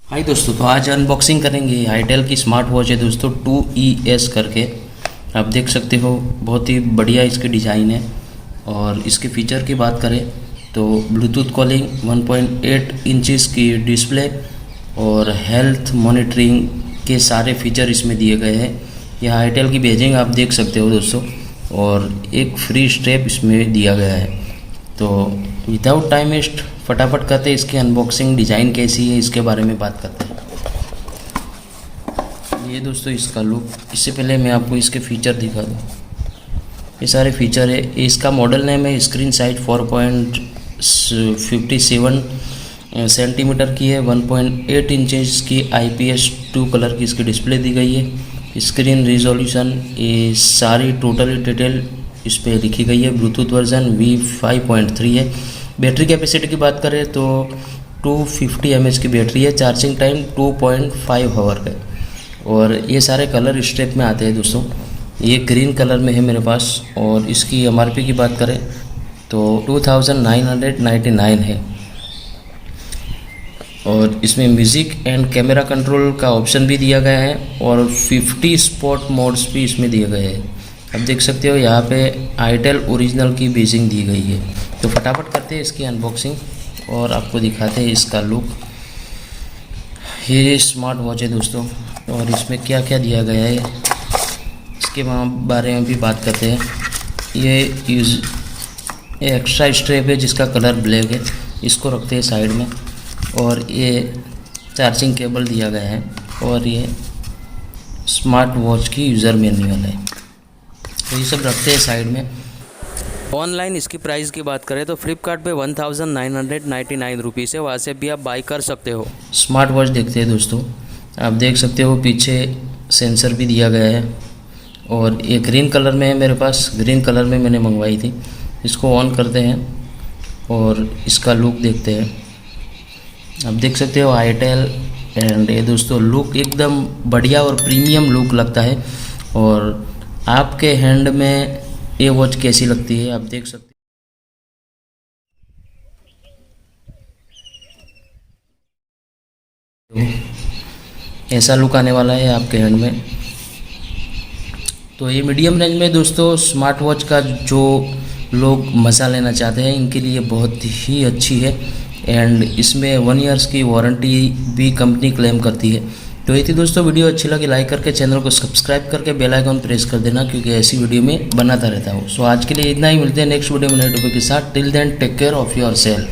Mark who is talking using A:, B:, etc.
A: हाय दोस्तों, तो आज अनबॉक्सिंग करेंगे आईटेल की स्मार्ट वॉच है दोस्तों 2ES करके। आप देख सकते हो बहुत ही बढ़िया इसकी डिज़ाइन है। और इसके फीचर की बात करें तो ब्लूटूथ कॉलिंग, 1.8 इंचेस की डिस्प्ले और हेल्थ मॉनिटरिंग के सारे फीचर इसमें दिए गए हैं। यह आईटेल की बैजिंग आप देख सकते हो दोस्तों, और एक फ्री स्ट्रैप इसमें दिया गया है। तो विदाउट टाइम वेस्ट फटाफट करते इसकी अनबॉक्सिंग, डिज़ाइन कैसी है इसके बारे में बात करते हैं। ये दोस्तों इसका लुक। इससे पहले मैं आपको इसके फीचर दिखा दूँ। ये सारे फीचर है। इसका मॉडल नेम है स्क्रीन साइज 4.57 सेंटीमीटर की है। 1.8 इंचेस की IPS 2 कलर की इसकी डिस्प्ले दी गई है। स्क्रीन रिजोल्यूशन ये सारी टोटल डिटेल इस पर लिखी गई है। ब्लूटूथ वर्जन V5.3 है। बैटरी कैपेसिटी की बात करें तो 250 mAh की बैटरी है। चार्जिंग टाइम 2.5 आवर है। और ये सारे कलर स्ट्रेप में आते हैं दोस्तों। ये ग्रीन कलर में है मेरे पास। और इसकी MRP की बात करें तो 2999 है। और इसमें म्यूज़िक एंड कैमरा कंट्रोल का ऑप्शन भी दिया गया है और 50 स्पॉट मोड्स भी इसमें दिए गए हैं। अब देख सकते हो यहाँ पे आईटेल ओरिजिनल की बेजिंग दी गई है। तो फटाफट करते हैं इसकी अनबॉक्सिंग और आपको दिखाते हैं इसका लुक। ये स्मार्ट वॉच है दोस्तों, और इसमें क्या क्या दिया गया है इसके बारे में भी बात करते हैं। ये एक्स्ट्रा स्ट्रैप है जिसका कलर ब्लैक है, इसको रखते हैं साइड में। और ये चार्जिंग केबल दिया गया है। और ये स्मार्ट वॉच की यूज़र मैनुअल है। तो ये सब रखते हैं साइड में। ऑनलाइन इसकी प्राइस की बात करें तो फ्लिपकार्ट पे 1999 रुपीज़ है। वहाँ से भी आप बाई कर सकते हो। स्मार्ट वॉच देखते हैं दोस्तों। आप देख सकते हो पीछे सेंसर भी दिया गया है। और ये ग्रीन कलर में है मेरे पास। ग्रीन कलर में मैंने मंगवाई थी। इसको ऑन करते हैं और इसका लुक देखते हैं। आप देख सकते हो आईटेल। एंड ये दोस्तों लुक एकदम बढ़िया और प्रीमियम लुक लगता है। और आपके हैंड में ये वॉच कैसी लगती है आप देख सकते हो। ऐसा लुक आने वाला है आपके हैंड में। तो ये मीडियम रेंज में दोस्तों स्मार्ट वॉच का जो लोग मज़ा लेना चाहते हैं इनके लिए बहुत ही अच्छी है। एंड इसमें 1 ईयर्स की वारंटी भी कंपनी क्लेम करती है। तो ये थी दोस्तों वीडियो। अच्छी लगी लाइक करके चैनल को सब्सक्राइब करके बेल आइकन प्रेस कर देना, क्योंकि ऐसी वीडियो में बनाता रहता हूँ। सो आज के लिए इतना ही। मिलते हैं नेक्स्ट वीडियो में नए टॉपिक के साथ। Till then take care of your self.